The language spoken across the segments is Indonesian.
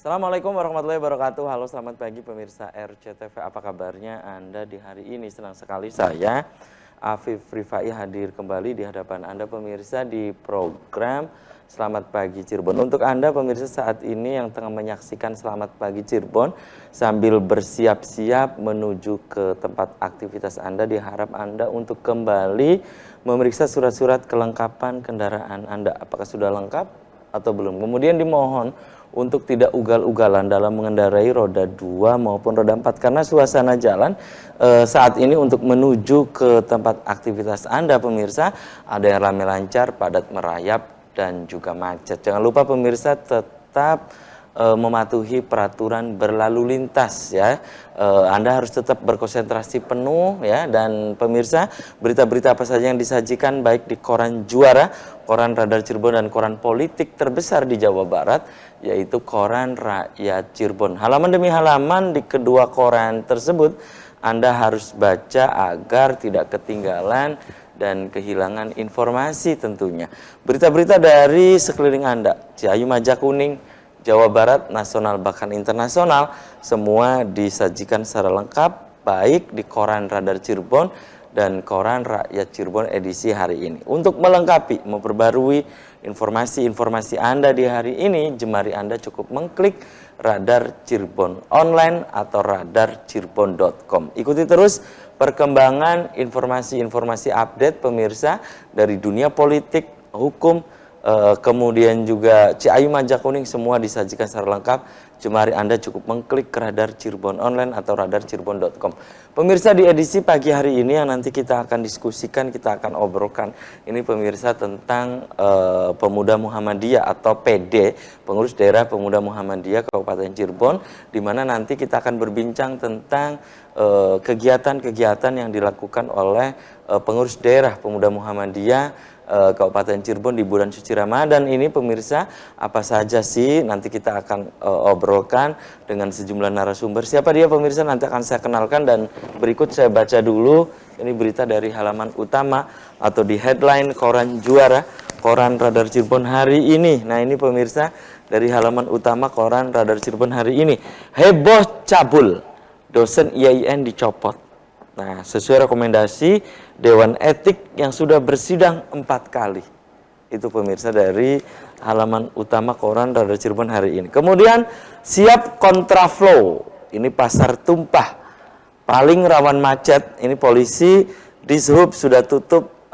Assalamualaikum warahmatullahi wabarakatuh. Halo, selamat pagi pemirsa RCTV. Apa kabarnya Anda di hari ini? Senang sekali saya, Afif Rifai, hadir kembali di hadapan Anda pemirsa di program Selamat Pagi Cirebon. Untuk Anda pemirsa saat ini yang tengah menyaksikan Selamat Pagi Cirebon sambil bersiap-siap menuju ke tempat aktivitas Anda, diharap Anda untuk kembali memeriksa surat-surat kelengkapan kendaraan Anda. Apakah sudah lengkap atau belum? Kemudian dimohon untuk tidak ugal-ugalan dalam mengendarai roda 2 maupun roda 4 karena suasana jalan saat ini untuk menuju ke tempat aktivitas Anda pemirsa ada yang ramai lancar, padat merayap dan juga macet. Jangan lupa pemirsa tetap mematuhi peraturan berlalu lintas ya. Anda harus tetap berkonsentrasi penuh ya, dan pemirsa berita-berita apa saja yang disajikan baik di koran Juara, koran Radar Cirebon dan koran politik terbesar di Jawa Barat yaitu koran Rakyat Cirebon. Halaman demi halaman di kedua koran tersebut Anda harus baca agar tidak ketinggalan dan kehilangan informasi tentunya. Berita-berita dari sekeliling Anda, Ciayu, Majakuning, Jawa Barat, nasional bahkan internasional, semua disajikan secara lengkap baik di koran Radar Cirebon dan koran Rakyat Cirebon edisi hari ini. Untuk melengkapi, memperbarui informasi-informasi Anda di hari ini, jemari Anda cukup mengklik Radar Cirebon online atau radarcirebon.com. Ikuti terus perkembangan informasi-informasi update pemirsa dari dunia politik, hukum, kemudian juga Ciayu, Majakuning, semua disajikan secara lengkap. Jemari Anda cukup mengklik Radar Cirebon online atau radarcirebon.com. Pemirsa, di edisi pagi hari ini yang nanti kita akan diskusikan, kita akan obrolkan ini pemirsa tentang Pemuda Muhammadiyah atau PD, Pengurus Daerah Pemuda Muhammadiyah Kabupaten Cirebon, di mana nanti kita akan berbincang tentang kegiatan-kegiatan yang dilakukan oleh pengurus daerah Pemuda Muhammadiyah Kabupaten Cirebon di bulan suci Ramadan ini pemirsa. Apa saja sih nanti kita akan obrolkan dengan sejumlah narasumber. Siapa dia pemirsa nanti akan saya kenalkan, dan berikut saya baca dulu ini berita dari halaman utama atau di headline koran Juara, koran Radar Cirebon hari ini. Nah ini pemirsa dari halaman utama koran Radar Cirebon hari ini. Heboh cabul, dosen IAIN dicopot. Nah, sesuai rekomendasi Dewan Etik yang sudah bersidang 4 kali. Itu pemirsa dari halaman utama koran Radar Cirebon hari ini. Kemudian siap kontraflow. Ini pasar tumpah. Paling rawan macet. Ini polisi di Sub sudah tutup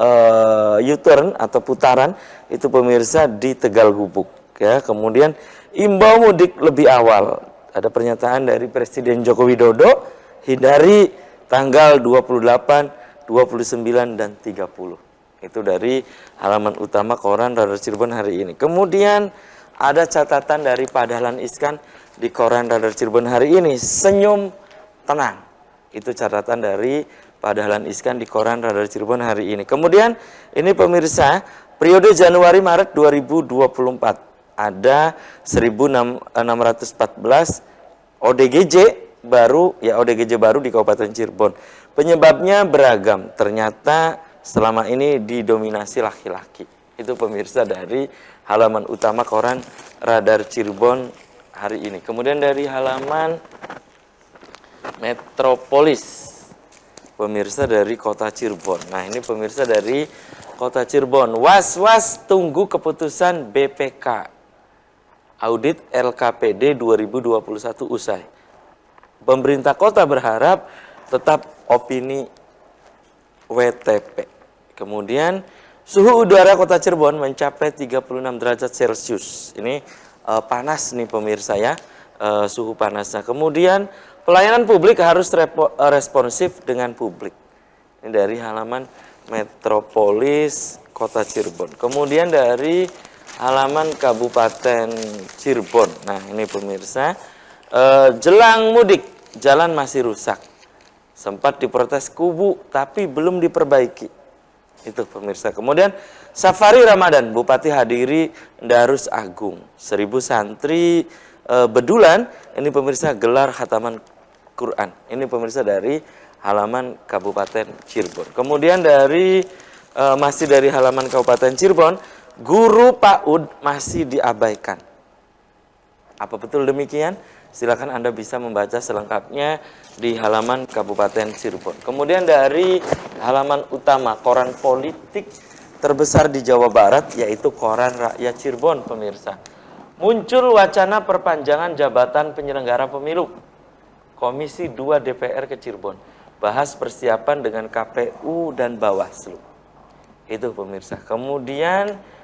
U-turn atau putaran. Itu pemirsa di Tegal Gubuk. Ya, kemudian imbau mudik lebih awal. Ada pernyataan dari Presiden Joko Widodo, hindari tanggal 28, 29, dan 30. Itu dari halaman utama koran Radar Cirebon hari ini. Kemudian ada catatan dari Pak Dahlan Iskan di koran Radar Cirebon hari ini. Senyum tenang. Itu catatan dari Pak Dahlan Iskan di koran Radar Cirebon hari ini. Kemudian ini pemirsa, periode Januari-Maret 2024. Ada 1.614 ODGJ baru, ya ODGJ baru di Kabupaten Cirebon. Penyebabnya beragam. Ternyata selama ini didominasi laki-laki. Itu pemirsa dari halaman utama koran Radar Cirebon hari ini. Kemudian dari halaman Metropolis, pemirsa dari Kota Cirebon. Nah ini pemirsa dari Kota Cirebon. Was-was tunggu keputusan BPK. Audit LKPD 2021 usai. Pemerintah kota berharap tetap opini WTP. Kemudian suhu udara Kota Cirebon mencapai 36 derajat Celcius. Ini panas nih pemirsa ya, suhu panasnya. Kemudian pelayanan publik harus responsif dengan publik. Ini dari halaman Metropolis Kota Cirebon. Kemudian dari halaman Kabupaten Cirebon. Nah ini pemirsa, jelang mudik jalan masih rusak, sempat diprotes kubu tapi belum diperbaiki. Itu pemirsa. Kemudian safari Ramadan, Bupati hadiri Darus Agung, 1000 santri bedulan. Ini pemirsa gelar khataman Quran. Ini pemirsa dari halaman Kabupaten Cirebon. Kemudian dari masih dari halaman Kabupaten Cirebon, guru PAUD masih diabaikan. Apa betul demikian? Silakan Anda bisa membaca selengkapnya di halaman Kabupaten Cirebon. Kemudian dari halaman utama koran politik terbesar di Jawa Barat, yaitu Koran Rakyat Cirebon, pemirsa. Muncul wacana perpanjangan jabatan penyelenggara pemilu. Komisi 2 DPR ke Cirebon. Bahas persiapan dengan KPU dan Bawaslu. Itu pemirsa. Kemudian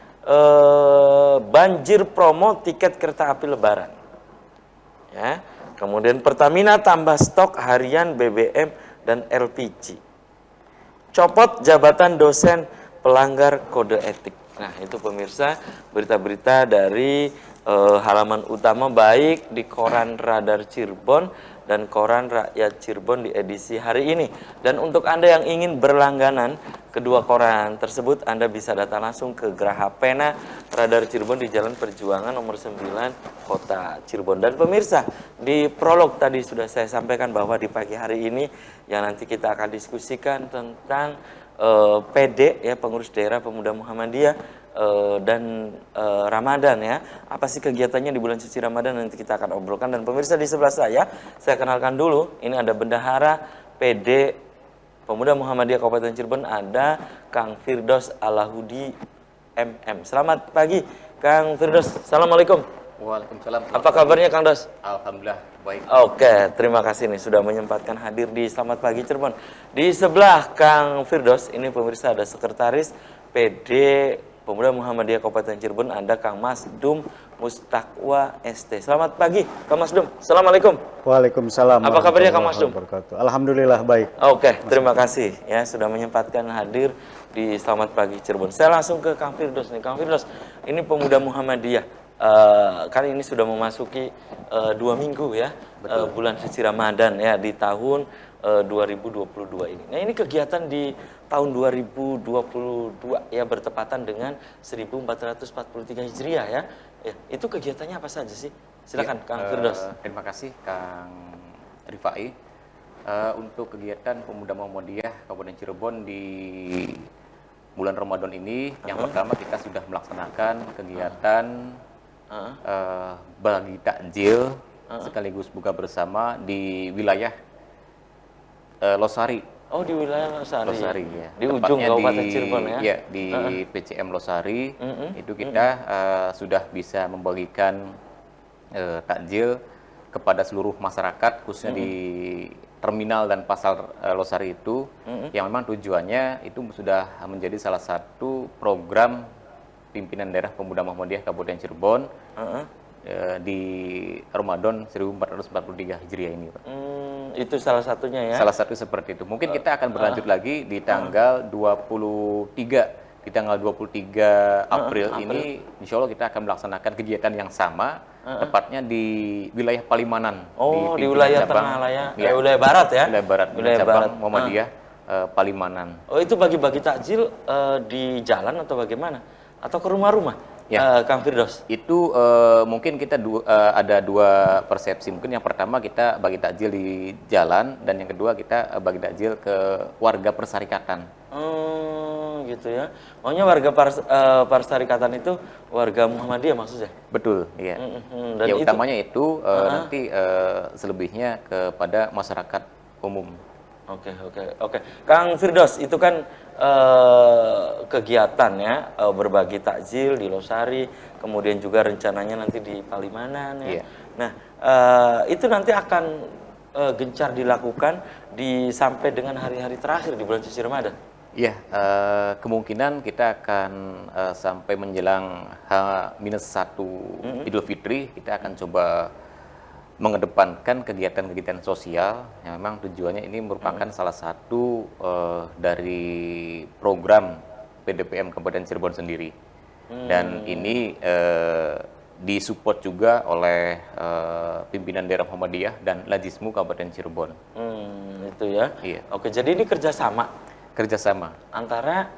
banjir promo tiket kereta api Lebaran. Ya. Kemudian Pertamina tambah stok harian BBM dan LPG. Copot jabatan dosen pelanggar kode etik. Nah, itu pemirsa berita-berita dari halaman utama baik di Koran Radar Cirebon dan Koran Rakyat Cirebon di edisi hari ini. Dan untuk Anda yang ingin berlangganan kedua koran tersebut, Anda bisa datang langsung ke Geraha Pena Radar Cirebon di Jalan Perjuangan nomor 9 Kota Cirebon. Dan pemirsa, di prolog tadi sudah saya sampaikan bahwa di pagi hari ini yang nanti kita akan diskusikan tentang PD ya, pengurus daerah Pemuda Muhammadiyah dan Ramadan ya. Apa sih kegiatannya di bulan suci Ramadan, nanti kita akan obrolkan. Dan pemirsa, di sebelah saya kenalkan dulu, ini ada Bendahara PD Pemuda Muhammadiyah Kabupaten Cirebon, ada Kang Firdaus Alahudi MM. Selamat pagi Kang Firdaus. Assalamualaikum. Waalaikumsalam. Apa kabarnya Kang Dos? Alhamdulillah baik. Oke, terima kasih nih sudah menyempatkan hadir di Selamat Pagi Cirebon. Di sebelah Kang Firdaus ini pemirsa ada Sekretaris PD Pemuda Muhammadiyah Kabupaten Cirebon, ada Kang Mas Dum Mustakwa ST. Selamat pagi Kang Mas Dum. Assalamualaikum. Waalaikumsalam. Apa kabarnya Kang Mas Dum? Alhamdulillah baik. Oke, terima kasih ya sudah menyempatkan hadir di Selamat Pagi Cirebon. Saya langsung ke Kang Firdaus nih. Kang Firdaus, ini Pemuda Muhammadiyah. Kali ini sudah memasuki 2 minggu ya, bulan suci Ramadan ya di tahun 2022 ini. Nah, ini kegiatan di tahun 2022 ya, bertepatan dengan 1443 Hijriah ya. Itu kegiatannya apa saja sih? Silakan ya, Kang Firdaus. Terima kasih Kang Rifai. Untuk kegiatan Pemuda Muhammadiyah Kabupaten Cirebon di bulan Ramadan ini, yang pertama kita sudah melaksanakan kegiatan bagi takjil sekaligus buka bersama di wilayah Losari. Oh, di wilayah Losari. Losari ya. Di ujung Kabupaten Cirebon ya. Iya, di PCM Losari. Itu kita sudah bisa membagikan takjil kepada seluruh masyarakat, khususnya di terminal dan pasar Losari itu, yang memang tujuannya itu sudah menjadi salah satu program pimpinan daerah Pemuda Muhammadiyah Kabupaten Cirebon di Ramadan 1443 Hijriah ini, Pak. Itu salah satunya ya? Salah satu seperti itu. Mungkin kita akan berlanjut lagi di tanggal 23. Di tanggal 23 April ini, insya Allah kita akan melaksanakan kegiatan yang sama, tepatnya di wilayah Palimanan. Oh, di wilayah tengah lah ya, wilayah barat ya? Wilayah barat, wilayah cabang barat. Muhammadiyah Palimanan. Oh, itu bagi-bagi takjil di jalan atau bagaimana? Atau ke rumah-rumah, ya. Kang Firdaus? Itu mungkin kita ada dua persepsi. Mungkin yang pertama kita bagi takjil di jalan, dan yang kedua kita bagi takjil ke warga persyarikatan. Gitu ya. Maunya warga persyarikatan itu warga Muhammadiyah maksudnya? Betul, iya. Dan ya, utamanya itu nanti selebihnya kepada masyarakat umum. Oke. Kang Firdaus, itu kan kegiatan ya, berbagi takjil di Losari, kemudian juga rencananya nanti di Palimanan ya. Iya. Nah, itu nanti akan gencar dilakukan sampai dengan hari-hari terakhir di bulan suci Ramadan. Iya, kemungkinan kita akan sampai menjelang H-1 Idul Fitri, kita akan coba mengedepankan kegiatan-kegiatan sosial yang memang tujuannya ini merupakan salah satu dari program PDPM Kabupaten Cirebon sendiri. Dan ini disupport juga oleh pimpinan daerah Muhammadiyah dan Lajismu Kabupaten Cirebon. Itu ya. Iya. Oke, jadi ini kerjasama antara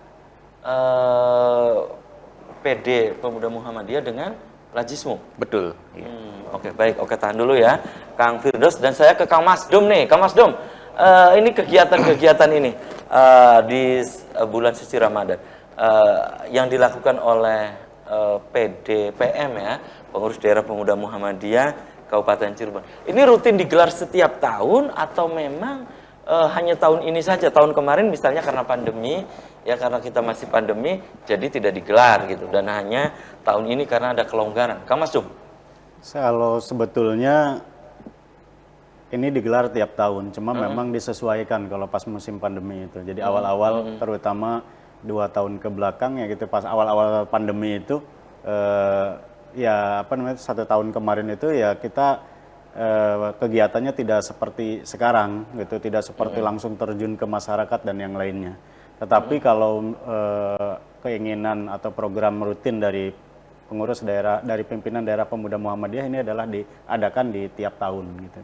PD Pemuda Muhammadiyah dengan Lajismu. Betul. Iya. Oke, baik. Oke, tahan dulu ya, Kang Firdaus. Dan saya ke Kang Mas Dum nih. Kang Mas Dum, ini kegiatan-kegiatan ini di bulan suci Ramadan yang dilakukan oleh PDPM ya, Pengurus Daerah Pemuda Muhammadiyah Kabupaten Cirebon. Ini rutin digelar setiap tahun atau memang hanya tahun ini saja? Tahun kemarin misalnya karena pandemi, ya karena kita masih pandemi, jadi tidak digelar gitu. Dan hanya tahun ini karena ada kelonggaran. Kang Mas Dum? Kalau sebetulnya ini digelar tiap tahun, cuma memang disesuaikan kalau pas musim pandemi itu. Jadi awal-awal, terutama 2 tahun ke belakang ya gitu, pas awal-awal pandemi itu, ya apa namanya, 1 tahun kemarin itu ya kita kegiatannya tidak seperti sekarang gitu, tidak seperti langsung terjun ke masyarakat dan yang lainnya. Tetapi kalau keinginan atau program rutin dari pengurus daerah, dari pimpinan daerah pemuda Muhammadiyah ini adalah diadakan di tiap tahun gitu.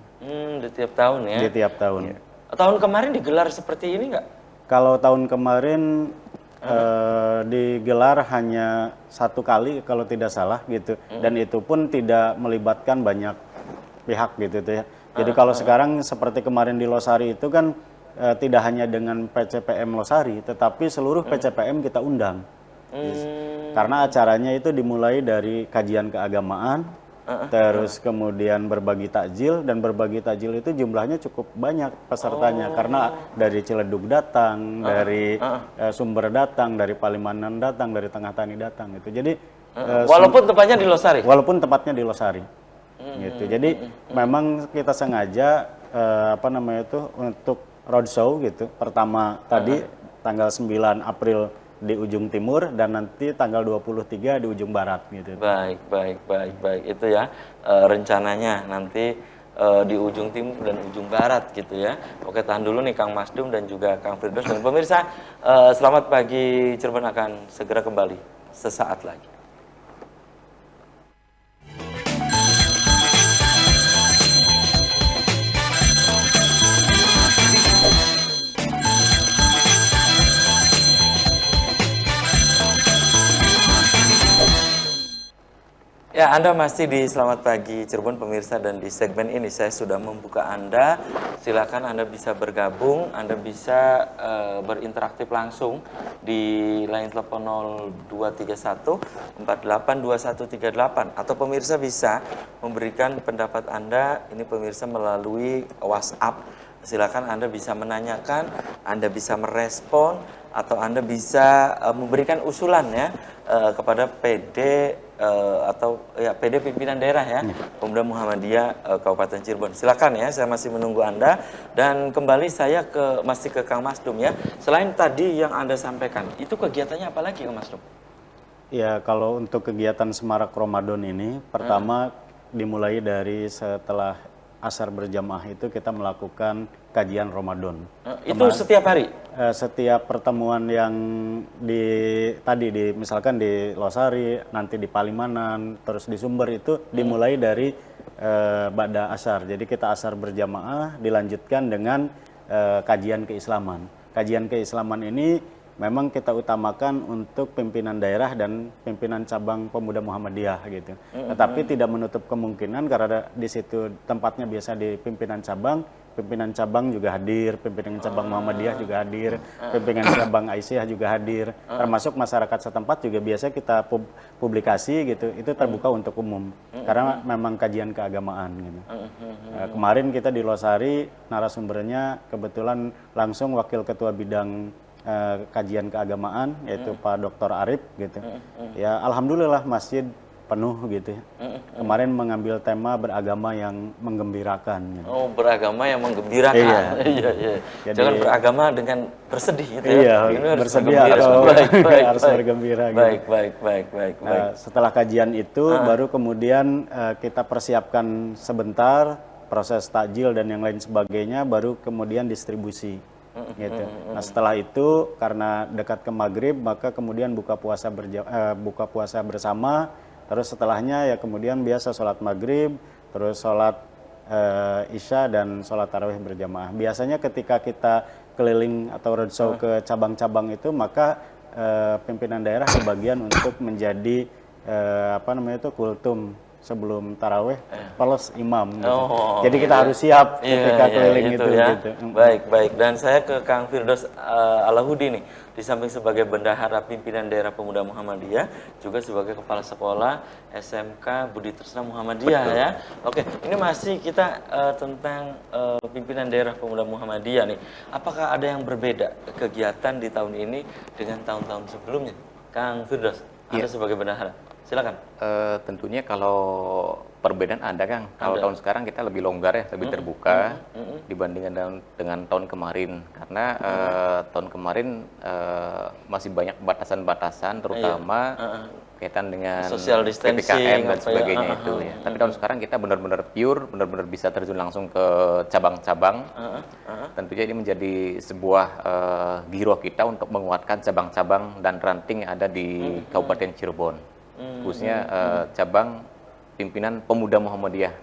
Di tiap tahun ya? Di tiap tahun. Tahun kemarin digelar seperti ini nggak? Kalau tahun kemarin digelar hanya 1 kali kalau tidak salah gitu, dan itu pun tidak melibatkan banyak pihak gitu tuh ya. Jadi kalau sekarang seperti kemarin di Losari itu kan tidak hanya dengan PCPM Losari, tetapi seluruh PCPM kita undang. Karena acaranya itu dimulai dari kajian keagamaan, terus kemudian berbagi takjil, dan berbagi takjil itu jumlahnya cukup banyak pesertanya, karena dari Ciledug datang, dari Sumber datang, dari Palimanan datang, dari Tengah Tani datang gitu. Jadi walaupun tempatnya di Losari? Walaupun tempatnya di Losari. Gitu. Jadi memang kita sengaja apa namanya itu untuk roadshow gitu. Pertama tadi tanggal 9 April di ujung timur dan nanti tanggal 23 di ujung barat gitu. Baik. Itu ya rencananya nanti di ujung timur dan ujung barat gitu ya. Oke, tahan dulu nih Kang Mas Dum dan juga Kang Firdaus. Dan pemirsa, selamat pagi Cirebon akan segera kembali sesaat lagi. Ya, Anda masih di Selamat Pagi Cirebon pemirsa, dan di segmen ini saya sudah membuka Anda. Silakan Anda bisa bergabung, Anda bisa berinteraksi langsung di line telepon 0231 482138, atau pemirsa bisa memberikan pendapat Anda ini pemirsa melalui WhatsApp. Silakan Anda bisa menanyakan, Anda bisa merespon, atau Anda bisa memberikan usulan ya kepada PD atau ya PD pimpinan daerah ya Pemuda Muhammadiyah Kabupaten Cirebon. Silakan ya, saya masih menunggu Anda. Dan kembali saya masih ke Kang Mas Dum ya. Selain tadi yang Anda sampaikan, itu kegiatannya apa lagi Kang Mas Dum? Ya, kalau untuk kegiatan Semarak Ramadan ini, pertama dimulai dari setelah asar berjamaah itu kita melakukan kajian Ramadan. Itu setiap hari? Setiap pertemuan yang misalkan di Losari, nanti di Palimanan, terus di Sumber itu dimulai dari ba'da asar. Jadi kita asar berjamaah dilanjutkan dengan kajian keislaman. Kajian keislaman ini memang kita utamakan untuk pimpinan daerah dan pimpinan cabang pemuda Muhammadiyah gitu. Tetapi tidak menutup kemungkinan karena di situ tempatnya biasa di pimpinan cabang juga hadir, pimpinan cabang Muhammadiyah juga hadir, pimpinan cabang Aisyah juga hadir, termasuk masyarakat setempat juga biasa kita publikasi gitu. Itu terbuka untuk umum karena memang kajian keagamaan gitu. Kemarin kita di Losari narasumbernya kebetulan langsung Wakil Ketua Bidang kajian keagamaan yaitu Pak Dr. Arif gitu. Ya alhamdulillah masjid penuh gitu ya. Kemarin mengambil tema beragama yang menggembirakan gitu. Oh, beragama yang menggembirakan. Iya. Jadi, jangan beragama dengan bersedih gitu ya. Ini harus bersedih bergembira. atau harus bergembira gitu. Baik. Setelah kajian itu baru kemudian kita persiapkan sebentar proses takjil dan yang lain sebagainya, baru kemudian distribusi. Gitu. Nah setelah itu karena dekat ke maghrib maka kemudian buka puasa bersama, terus setelahnya ya kemudian biasa sholat maghrib, terus sholat isya dan sholat tarawih berjamaah. Biasanya ketika kita keliling atau roadshow ke cabang-cabang itu maka pimpinan daerah kebagian untuk menjadi kultum sebelum taraweh plus imam gitu. Oh, Jadi kita iya. harus siap Iya, ketika iya, keliling itu itu ya. gitu. Baik, baik. Dan saya ke Kang Firdaus Alahudi nih, di samping sebagai bendahara pimpinan daerah pemuda Muhammadiyah, juga sebagai kepala sekolah SMK Budi Tresna Muhammadiyah ya. Oke, ini masih kita tentang pimpinan daerah pemuda Muhammadiyah nih. Apakah ada yang berbeda kegiatan di tahun ini dengan tahun-tahun sebelumnya? Kang Firdaus, Anda sebagai bendahara, silakan. Tentunya kalau perbedaan ada, Kang. Kalau tahun sekarang kita lebih longgar ya, lebih terbuka dibandingkan dengan tahun kemarin. Karena tahun kemarin masih banyak batasan-batasan, terutama kaitan dengan Social distancing, PPKM dan apa ya, sebagainya itu ya. Tapi tahun sekarang kita benar-benar pure, benar-benar bisa terjun langsung ke cabang-cabang. Tentunya ini menjadi sebuah giroh kita untuk menguatkan cabang-cabang dan ranting yang ada di Kabupaten Cirebon. Khususnya cabang pimpinan pemuda Muhammadiyah.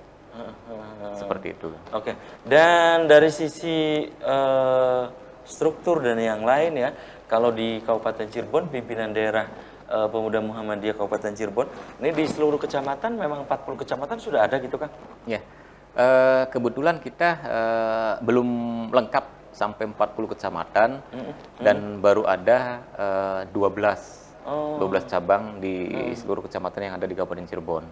Seperti itu. Oke, dan dari sisi struktur dan yang lain ya, kalau di Kabupaten Cirebon, pimpinan daerah pemuda Muhammadiyah Kabupaten Cirebon, ini di seluruh kecamatan memang 40 kecamatan sudah ada gitu kan? Ya, kebetulan kita belum lengkap sampai 40 kecamatan dan baru ada 12 cabang di seluruh kecamatan yang ada di Kabupaten Cirebon.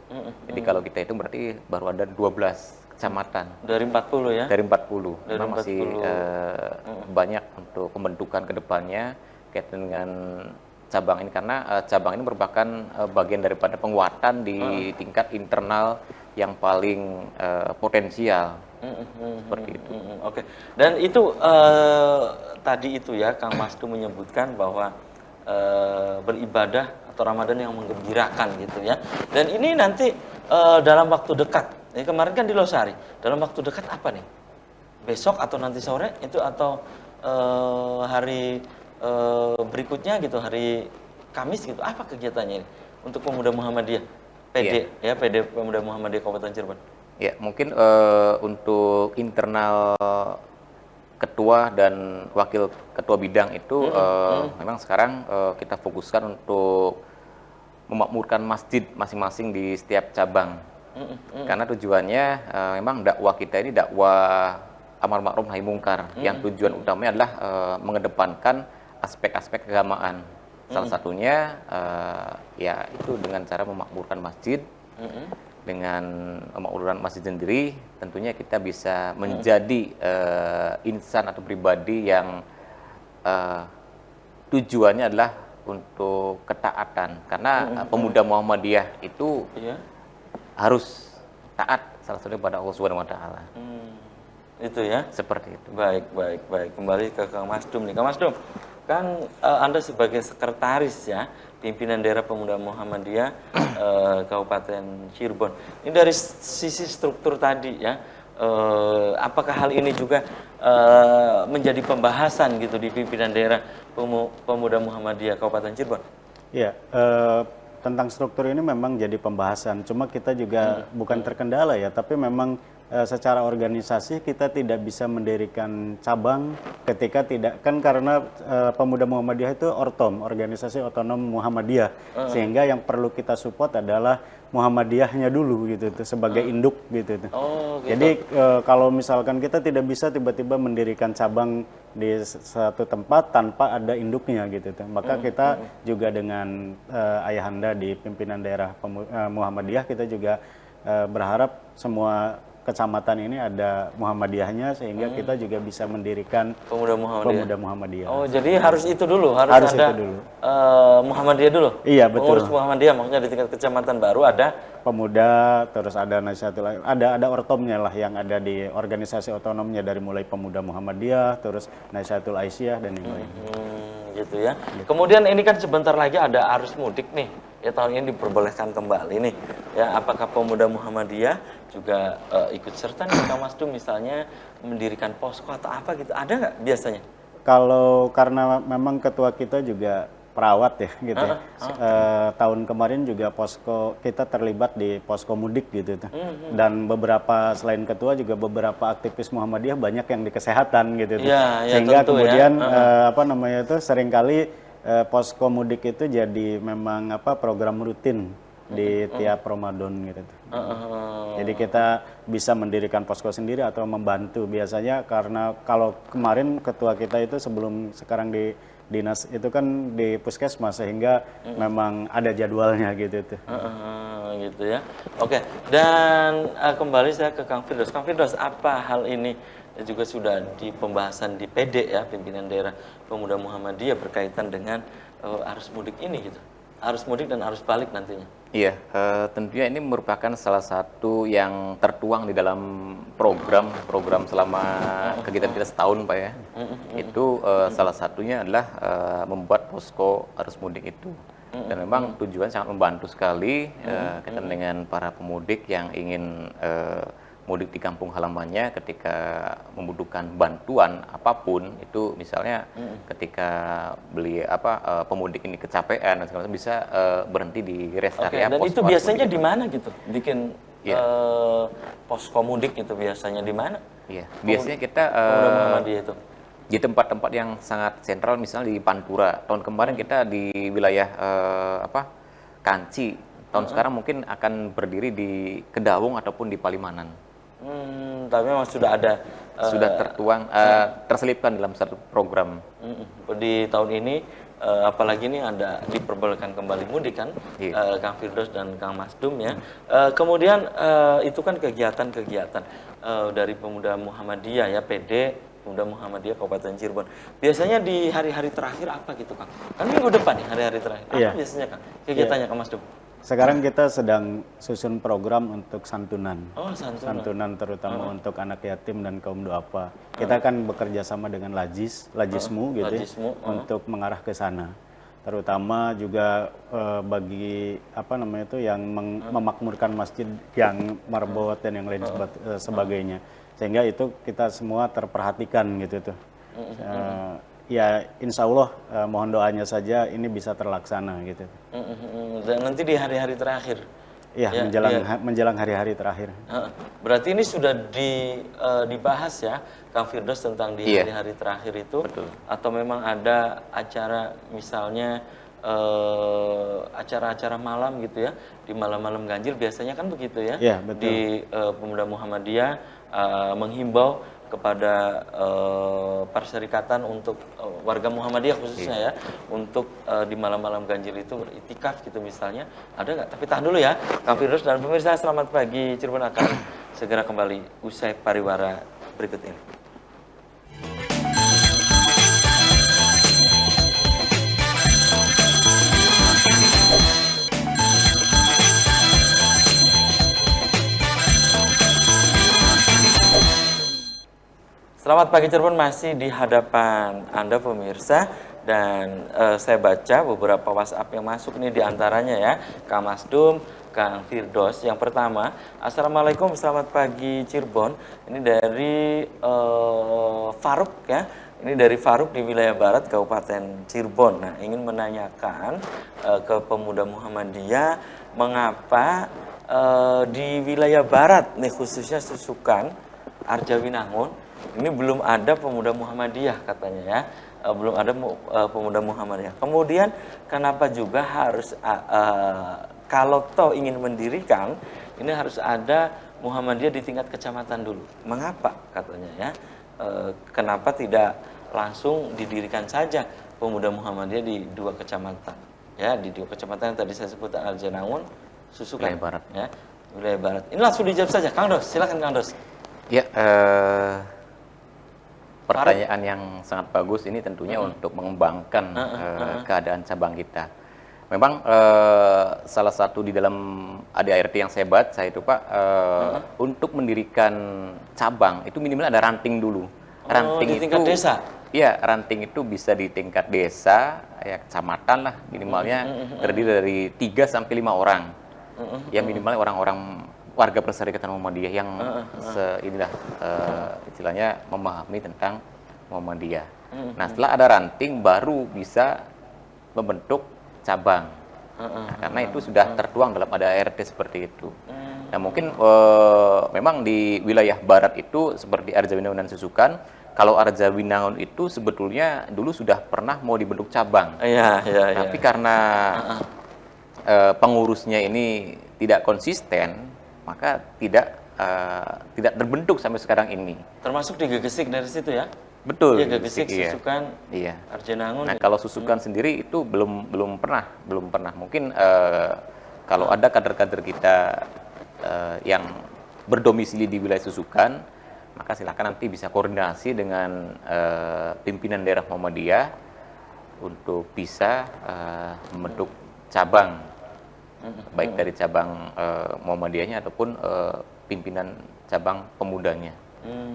Jadi kalau kita itu berarti baru ada 12 kecamatan. Dari 40 ya? Dari 40. Dari Memang masih banyak untuk pembentukan ke depannya kaitan dengan cabang ini, karena cabang ini merupakan bagian daripada penguatan di tingkat internal yang paling potensial. Seperti itu. Oke. Dan itu tadi itu ya Kang Masdu menyebutkan bahwa beribadah atau Ramadan yang menggembirakan gitu ya. Dan ini nanti dalam waktu dekat. Ini kemarin kan di Losari. Dalam waktu dekat apa nih? Besok atau nanti sore itu atau hari berikutnya gitu, hari Kamis gitu. Apa kegiatannya ini untuk pemuda Muhammadiyah? PD ya, PD Pemuda Muhammadiyah Kabupaten Cirebon. Ya, mungkin untuk internal ketua dan wakil ketua bidang itu memang sekarang kita fokuskan untuk memakmurkan masjid masing-masing di setiap cabang. Karena tujuannya memang dakwah kita ini dakwah amar ma'ruf nahi mungkar. Yang tujuan utamanya adalah mengedepankan aspek-aspek keagamaan. Salah satunya ya itu dengan cara memakmurkan masjid. Dengan memakmurkan masjid sendiri, tentunya kita bisa menjadi insan atau pribadi yang tujuannya adalah untuk ketaatan. Karena pemuda Muhammadiyah itu harus taat salah satunya pada Allah Subhanahu wa taala. Itu ya. Seperti itu. Baik, baik, baik. Kembali ke Kang Masdum nih. Kang Masdum, kan Anda sebagai sekretaris ya, pimpinan daerah pemuda Muhammadiyah Kabupaten Cirebon. Ini dari sisi struktur tadi ya, apakah hal ini juga menjadi pembahasan gitu di pimpinan daerah pemuda Muhammadiyah Kabupaten Cirebon? Iya, tentang struktur ini memang jadi pembahasan. Cuma kita juga bukan terkendala ya, tapi memang secara organisasi kita tidak bisa mendirikan cabang ketika tidak, kan karena pemuda Muhammadiyah itu ORTOM, organisasi otonom Muhammadiyah, sehingga yang perlu kita support adalah Muhammadiyahnya dulu gitu tuh, sebagai induk gitu tuh. Oh, gitu. Jadi kalau misalkan kita tidak bisa tiba-tiba mendirikan cabang di satu tempat tanpa ada induknya gitu tuh, maka kita juga dengan ayahanda di pimpinan daerah Muhammadiyah, kita juga berharap semua kecamatan ini ada Muhammadiyahnya, sehingga kita juga bisa mendirikan Pemuda Muhammadiyah. Oh, jadi harus itu dulu, harus ada itu dulu. Muhammadiyah dulu. Iya, betul. Pengurus Muhammadiyah, maksudnya di tingkat kecamatan baru ada pemuda, terus ada nasihatul, ada ortomnya lah yang ada di organisasi otonomnya, dari mulai pemuda Muhammadiyah, terus Nasihatul Aisyah dan yang lain. Gitu ya. Kemudian ini kan sebentar lagi ada arus mudik nih. Ya, tahun ini diperbolehkan kembali nih. Ya, apakah pemuda Muhammadiyah juga ikut serta nih Kang Masdum misalnya mendirikan posko atau apa gitu? Ada nggak biasanya? Kalau karena memang ketua kita juga perawat ya gitu ya. Tahun kemarin juga posko kita terlibat di posko mudik gitu tuh. Dan beberapa selain ketua juga beberapa aktivis Muhammadiyah banyak yang di kesehatan gitu tuh. Ya, Sehingga tentu kemudian ya. apa namanya itu seringkali posko mudik itu jadi memang program rutin di tiap Ramadan gitu tuh. Jadi kita bisa mendirikan posko sendiri atau membantu biasanya, karena kalau kemarin ketua kita itu sebelum sekarang di dinas itu kan di puskesmas, sehingga memang ada jadwalnya gitu tuh. Gitu ya. Oke, dan kembali saya ke Kang Firdaus. Kang Firdaus, apa hal ini juga sudah di pembahasan di PD ya, pimpinan daerah Pemuda Muhammadiyah berkaitan dengan arus mudik ini gitu. Arus mudik dan arus balik nantinya. Iya, tentunya ini merupakan salah satu yang tertuang di dalam program selama kegiatan kita setahun, Pak ya. Itu salah satunya adalah membuat posko arus mudik itu. Dan memang tujuan sangat membantu sekali kita dengan para pemudik yang ingin mudik di kampung halamannya ketika membutuhkan bantuan apapun itu, misalnya ketika beli pemudik ini kecapean dan segala macam, bisa berhenti di rest area. Dan itu biasanya di mana gitu? Bikin posko mudik itu biasanya di mana? Iya, biasanya kita Pemuda Muhammadiyah itu. di tempat-tempat yang sangat sentral, misalnya di Pantura. Tahun kemarin kita di wilayah Kanci. Tahun sekarang mungkin akan berdiri di Kedawung ataupun di Palimanan. Tapi memang sudah ada Sudah tertuang, terselipkan dalam satu program. di tahun ini, apalagi ini ada diperbolehkan kembali mudik kan, Kang Firdaus dan Kang Masdum ya. Kemudian itu kan kegiatan-kegiatan dari Pemuda Muhammadiyah ya, PD Pemuda Muhammadiyah Kabupaten Cirebon. Biasanya di hari-hari terakhir apa gitu Kang? Kan minggu depan nih hari-hari terakhir. Apa biasanya Kang? Kegiatannya Kang Masdum? Sekarang kita sedang susun program untuk santunan. Oh, santunan. Santunan terutama untuk anak yatim dan kaum duafa. Kita kan bekerja sama dengan Lajismu gitu ya, untuk mengarah ke sana. Terutama juga bagi yang memakmurkan masjid yang marbot dan yang lain sebagainya. Sehingga itu kita semua terperhatikan gitu tuh. Ya insya Allah mohon doanya saja ini bisa terlaksana gitu. Dan nanti di hari-hari terakhir. Ya, menjelang hari-hari terakhir. Berarti ini sudah dibahas ya, Kang Firdaus, tentang di hari-hari terakhir itu. Betul. Atau memang ada acara misalnya acara-acara malam gitu ya, di malam-malam ganjil biasanya kan begitu ya. Iya, betul. Di Pemuda Muhammadiyah kepada perserikatan untuk warga Muhammadiyah khususnya ya, untuk di malam-malam ganjil itu beritikaf gitu misalnya, ada nggak? Tapi tahan dulu ya, Kang Firdaus dan pemirsa, selamat pagi Cirebon akan segera kembali usai pariwara berikut ini. Selamat pagi Cirebon, masih di hadapan Anda pemirsa, dan saya baca beberapa WhatsApp yang masuk ini, diantaranya ya, Kang Masdum, Kang Firdaus. Yang pertama, Assalamualaikum, selamat pagi Cirebon. Ini dari Faruk ya, ini dari Faruk di wilayah Barat Kabupaten Cirebon. Nah, ingin menanyakan ke Pemuda Muhammadiyah, mengapa di wilayah Barat nih, khususnya Susukan, Arjawinangun, ini belum ada Pemuda Muhammadiyah katanya ya, belum ada Pemuda Muhammadiyah. Kemudian kenapa juga harus kalau toh ingin mendirikan, ini harus ada Muhammadiyah di tingkat kecamatan dulu. Mengapa katanya ya? Kenapa tidak langsung didirikan saja Pemuda Muhammadiyah di 2 kecamatan? Ya, di 2 kecamatan yang tadi saya sebut, Arjawinangun, Susukan, Wilayah Barat. Ya, wilayah Barat. Ini langsung dijawab saja, Kang Dos. Silakan Kang Dos. Ya, pertanyaan yang sangat bagus ini tentunya untuk mengembangkan keadaan cabang kita. Memang salah satu di dalam ADART yang saya baca itu Pak, untuk mendirikan cabang itu minimal ada ranting dulu. Ranting di tingkat desa? Iya, ranting itu bisa di tingkat desa, ya kecamatan lah, minimalnya terdiri dari 3 sampai 5 orang. Ya minimalnya orang-orang warga Perserikatan Muhammadiyah yang istilahnya memahami tentang Muhammadiyah. Nah, setelah ada ranting baru bisa membentuk cabang. Nah, karena itu sudah tertuang dalam ADART seperti itu. Nah, mungkin memang di wilayah barat itu seperti Arjawinangun dan Susukan, kalau Arjawinangun itu sebetulnya dulu sudah pernah mau dibentuk cabang. Iya. Tapi karena pengurusnya ini tidak konsisten, maka tidak terbentuk sampai sekarang ini. Termasuk di Gegesik dari situ ya? Betul. Iya, Gegesik, iya. Susukan, Iya. Arjenangun. Nah, kalau Susukan sendiri itu belum pernah. Mungkin kalau ada kader-kader kita yang berdomisili di wilayah Susukan, maka silakan nanti bisa koordinasi dengan pimpinan daerah Muhammadiyah untuk bisa membentuk cabang, baik dari cabang Muhammadiyahnya ataupun pimpinan cabang pemudanya.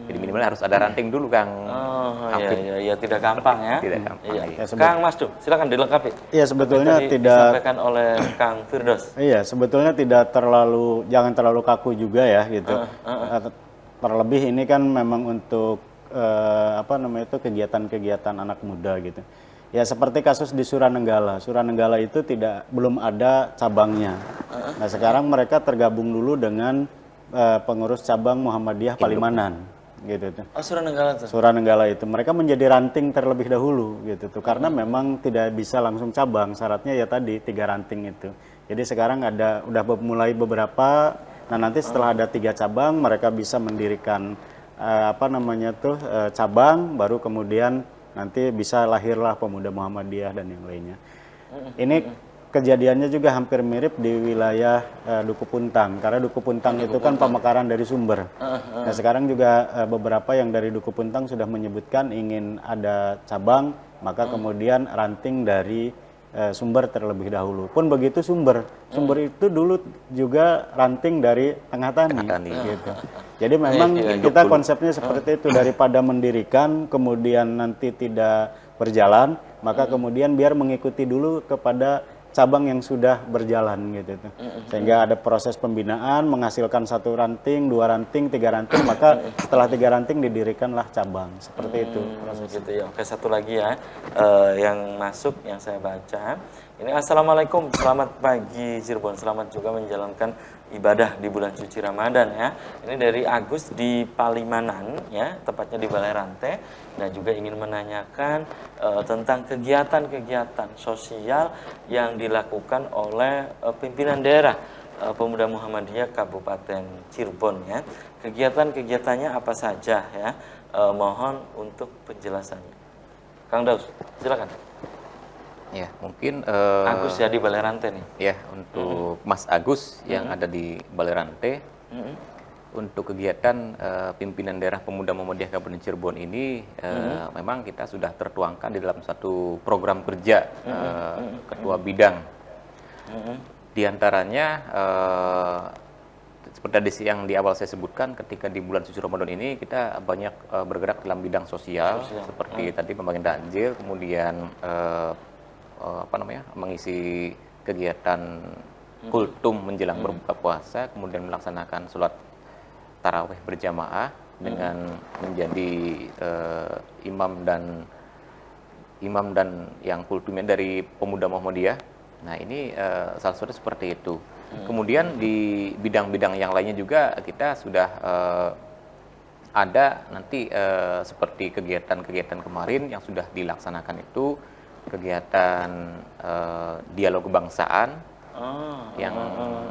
Jadi minimal harus ada ranting dulu, Kang. Oh Hafid. iya, tidak gampang ya. Tidak gampang, Iya. iya. Kang Masdu, silakan dilengkapi. Iya, sebetulnya Tadi tidak. disampaikan oleh Kang Firdaus. Iya, sebetulnya jangan terlalu kaku juga ya gitu. Terlebih ini kan memang untuk kegiatan-kegiatan anak muda gitu. Ya seperti kasus di Suranenggala. Suranenggala itu belum ada cabangnya. Nah sekarang mereka tergabung dulu dengan pengurus cabang Muhammadiyah Palimanan gitu tuh. Oh, Suranenggala tuh. Suranenggala itu mereka menjadi ranting terlebih dahulu gitu tuh karena memang tidak bisa langsung cabang, syaratnya ya tadi 3 ranting itu. Jadi sekarang udah mulai beberapa. Nah nanti setelah ada 3 cabang mereka bisa mendirikan cabang, baru kemudian nanti bisa lahirlah Pemuda Muhammadiyah dan yang lainnya. Ini kejadiannya juga hampir mirip di wilayah Duku Puntang, karena Duku Puntang itu kan pemekaran dari sumber. Nah sekarang juga beberapa yang dari Duku Puntang sudah menyebutkan ingin ada cabang, maka kemudian ranting dari sumber terlebih dahulu. Pun begitu sumber itu dulu juga ranting dari Tengah Tani. Gitu. Jadi memang kita konsepnya seperti itu, daripada mendirikan kemudian nanti tidak berjalan, maka kemudian biar mengikuti dulu kepada cabang yang sudah berjalan gitu tuh. Sehingga ada proses pembinaan menghasilkan 1 ranting, 2 ranting, 3 ranting, maka setelah 3 ranting didirikanlah cabang. Seperti itu proses. Gitu ya. Oke, satu lagi ya yang masuk yang saya baca. Ini Assalamualaikum, selamat pagi Cirebon. Selamat juga menjalankan ibadah di bulan suci Ramadan ya. Ini dari Agus di Palimanan ya, tepatnya di Balai Rante, dan juga ingin menanyakan tentang kegiatan-kegiatan sosial yang dilakukan oleh pimpinan daerah Pemuda Muhammadiyah Kabupaten Cirebon ya. Kegiatan-kegiatannya apa saja ya? Mohon untuk penjelasannya. Kang Daus, silakan. Ya, mungkin Agus ya di Balai Rante nih. ya untuk Mas Agus yang ada di Balai Rante, untuk kegiatan pimpinan daerah Pemuda Muhammadiyah Kabupaten Cirebon ini memang kita sudah tertuangkan di dalam satu program kerja ketua bidang. Di antaranya seperti tadi yang di awal saya sebutkan, ketika di bulan suci Ramadan ini kita banyak bergerak dalam bidang sosial. Seperti tadi pembagian takjil, kemudian mengisi kegiatan kultum menjelang berbuka puasa, kemudian melaksanakan sholat tarawih berjamaah dengan menjadi imam dan yang kultumnya dari Pemuda Muhammadiyah. Nah ini salah satu seperti itu. Kemudian di bidang-bidang yang lainnya juga kita sudah ada nanti seperti kegiatan-kegiatan kemarin yang sudah dilaksanakan itu, kegiatan dialog kebangsaan yang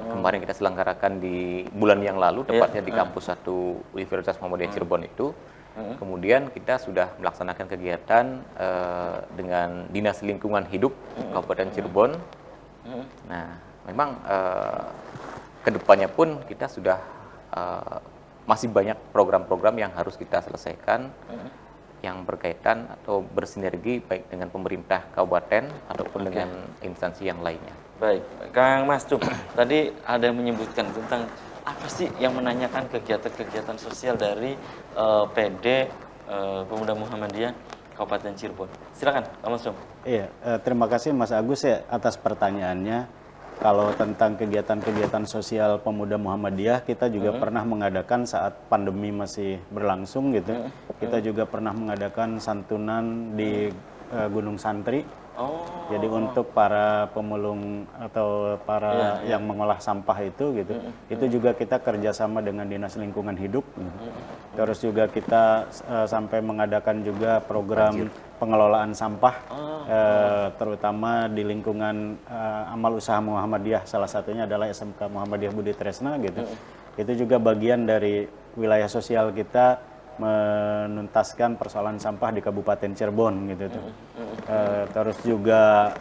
kemarin kita selenggarakan di bulan yang lalu, tepatnya di kampus 1 Universitas Muhammadiyah Cirebon itu. Kemudian kita sudah melaksanakan kegiatan dengan Dinas Lingkungan Hidup Kabupaten Cirebon. Nah, memang kedepannya pun kita sudah masih banyak program-program yang harus kita selesaikan yang berkaitan atau bersinergi baik dengan pemerintah kabupaten ataupun dengan instansi yang lainnya. Baik, Kang Mas Cum, tadi ada yang menyebutkan tentang apa sih yang menanyakan kegiatan-kegiatan sosial dari PD Pemuda Muhammadiyah Kabupaten Cirebon. Silakan, Kang Mas Cum. Iya, terima kasih Mas Agus ya atas pertanyaannya. Kalau tentang kegiatan-kegiatan sosial Pemuda Muhammadiyah, kita juga pernah mengadakan saat pandemi masih berlangsung gitu. Kita juga pernah mengadakan santunan di Gunung Santri Oh. Jadi untuk para pemulung atau para yang mengolah sampah itu gitu, itu juga kita kerjasama dengan Dinas Lingkungan Hidup. Gitu. Terus juga kita sampai mengadakan juga program pengelolaan sampah, terutama di lingkungan amal usaha Muhammadiyah. Salah satunya adalah SMK Muhammadiyah Budi Tresna gitu. Itu juga bagian dari wilayah sosial kita menuntaskan persoalan sampah di Kabupaten Cirebon gitu tuh. Terus juga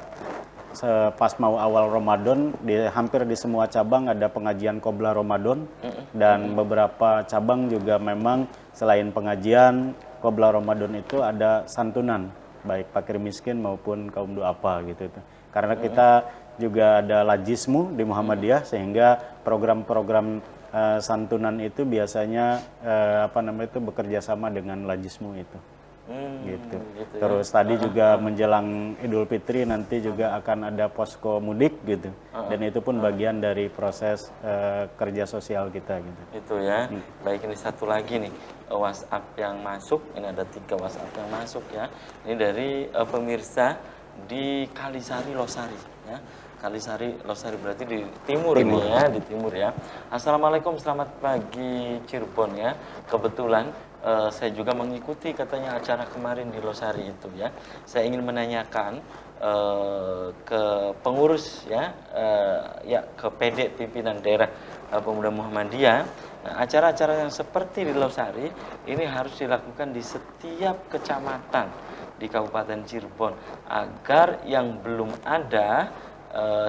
pas mau awal Ramadan hampir di semua cabang ada pengajian Qobla Ramadan dan beberapa cabang juga memang selain pengajian Qobla Ramadan itu ada santunan baik fakir miskin maupun kaum duafa gitu tuh. Karena kita juga ada lajismu di Muhammadiyah sehingga program-program santunan itu biasanya bekerja sama dengan lajismu itu. Gitu. Terus tadi juga menjelang Idul Fitri nanti juga akan ada posko mudik gitu. Dan itu pun bagian dari proses kerja sosial kita gitu. Itu ya. Baik, ini satu lagi nih WhatsApp yang masuk. Ini ada 3 WhatsApp yang masuk ya. Ini dari pemirsa di Kalisari Losari ya. Kalisari Losari berarti di timur ini ya, di timur ya. Assalamualaikum, selamat pagi Cirebon ya. Kebetulan saya juga mengikuti katanya acara kemarin di Losari itu ya. Saya ingin menanyakan ke pengurus ya, ke PD pimpinan daerah Pemuda Muhammadiyah. Acara-acara yang seperti di Losari ini harus dilakukan di setiap kecamatan di Kabupaten Cirebon agar yang belum ada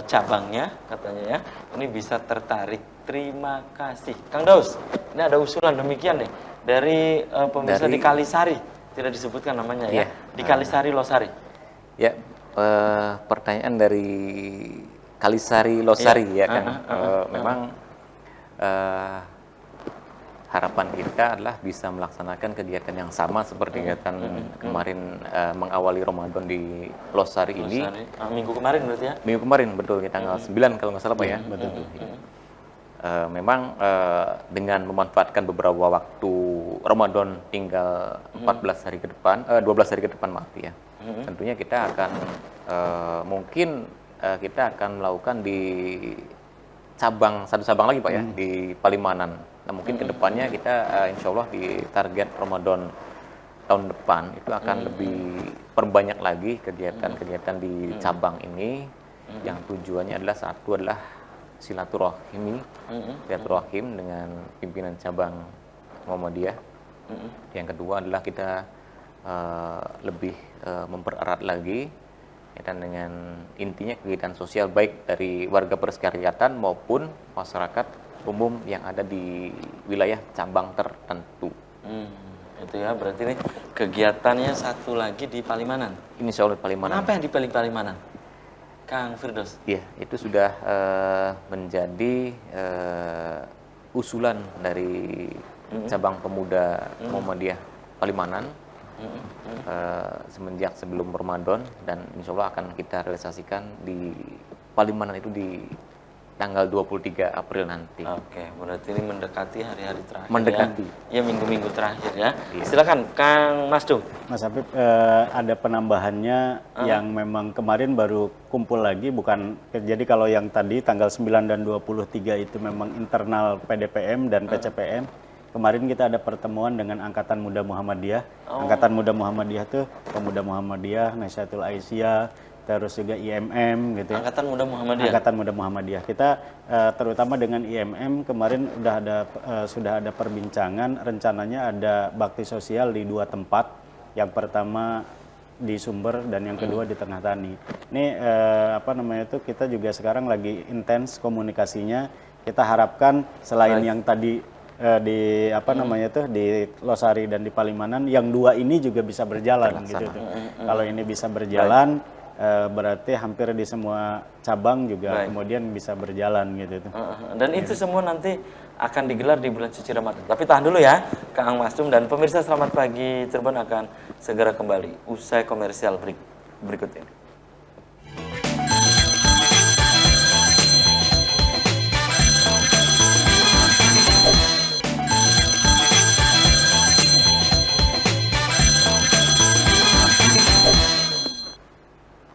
cabangnya katanya ya, ini bisa tertarik. Terima kasih Kang Daus. Ini ada usulan demikian nih dari pemirsa di Kalisari, tidak disebutkan namanya ya, di Kalisari Losari ya. Pertanyaan dari Kalisari Losari ya kan. Memang harapan kita adalah bisa melaksanakan kegiatan yang sama seperti kegiatan kemarin mengawali Ramadan di Losari ini. Minggu kemarin berarti ya? Minggu kemarin, betul, di tanggal 9 kalau nggak salah Pak ya. Betul. Memang dengan memanfaatkan beberapa waktu Ramadan tinggal 14 hari ke depan, 12 hari ke depan maaf ya. Tentunya kita akan mungkin kita akan melakukan di satu cabang lagi Pak ya, di Palimanan. Nah, mungkin kedepannya kita insya Allah di target Ramadan tahun depan itu akan lebih perbanyak lagi kegiatan-kegiatan di cabang ini, yang tujuannya adalah satu adalah silaturahim dengan pimpinan cabang Muhammadiyah. Yang kedua adalah kita lebih mempererat lagi dan dengan intinya kegiatan sosial baik dari warga persekariatan maupun masyarakat umum yang ada di wilayah cabang tertentu. Itu ya, berarti ini kegiatannya satu lagi di Palimanan. Insya Allah Palimanan. Apa yang di Palimanan, Kang Firdaus? Iya, itu sudah menjadi usulan dari cabang pemuda Muhammadiyah Palimanan semenjak sebelum Ramadan, dan insya Allah akan kita realisasikan di Palimanan itu di tanggal 23 April nanti. Oke, berarti ini mendekati hari-hari terakhir. Mendekati. Ya, minggu-minggu terakhir ya. Iya. Silakan Kang Mas Dung. Mas Habib, ada penambahannya yang memang kemarin baru kumpul lagi, bukan, jadi kalau yang tadi tanggal 9 dan 23 itu memang internal PDPM dan PCPM. Kemarin kita ada pertemuan dengan Angkatan Muda Muhammadiyah. Angkatan Muda Muhammadiyah tuh Pemuda Muhammadiyah, Nahdlatul Aisyah, terus juga IMM gitu ya. Angkatan Muda Muhammadiyah. Angkatan Muda Muhammadiyah. Kita terutama dengan IMM kemarin sudah ada perbincangan, rencananya ada bakti sosial di 2 tempat. Yang pertama di Sumber dan yang kedua di Tengah Tani. Ini kita juga sekarang lagi intens komunikasinya. Kita harapkan selain yang tadi di Losari dan di Palimanan, yang 2 ini juga bisa berjalan gitu tuh. Kalau ini bisa berjalan, berarti hampir di semua cabang juga kemudian bisa berjalan gitu tuh. Dan itu semua nanti akan digelar di bulan suci Ramadan. Tapi tahan dulu ya, Kang Masdum dan pemirsa Selamat Pagi Cirebon akan segera kembali usai komersial berikut ini.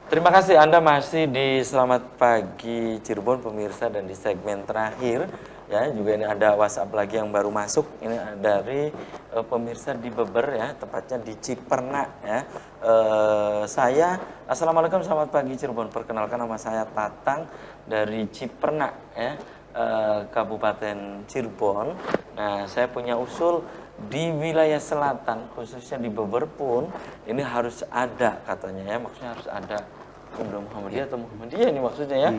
Terima Terima kasih Anda masih di Selamat Pagi Cirebon pemirsa, dan di segmen terakhir ya juga ini ada WhatsApp lagi yang baru masuk. Ini dari pemirsa di Beber ya, tepatnya di Ciperna ya. Assalamualaikum, selamat pagi Cirebon. Perkenalkan, nama saya Tatang dari Ciperna ya, Kabupaten Cirebon. Nah, saya punya usul di wilayah selatan, khususnya di Beber pun ini harus ada katanya ya, maksudnya harus ada Pemuda Muhammadiyah atau Muhammadiyah ini maksudnya ya.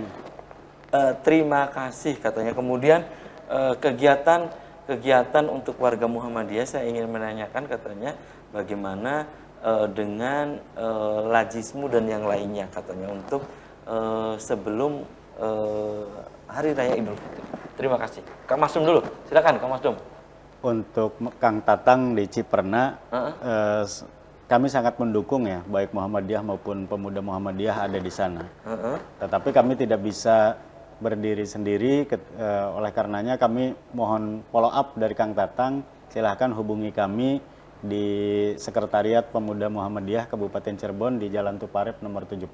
Terima kasih katanya. Kemudian kegiatan untuk warga Muhammadiyah, saya ingin menanyakan katanya bagaimana dengan lajismu dan yang lainnya katanya untuk sebelum Hari Raya Idul Fitri. Terima kasih. Kang Masdum dulu, silakan Kang Masdum. Untuk Kang Tatang di Ciperna, kami sangat mendukung ya, baik Muhammadiyah maupun pemuda Muhammadiyah ada di sana. Tetapi kami tidak bisa berdiri sendiri, oleh karenanya kami mohon follow up dari Kang Tatang. Silahkan hubungi kami di Sekretariat Pemuda Muhammadiyah Kabupaten Cirebon di Jalan Tuparep nomor 70.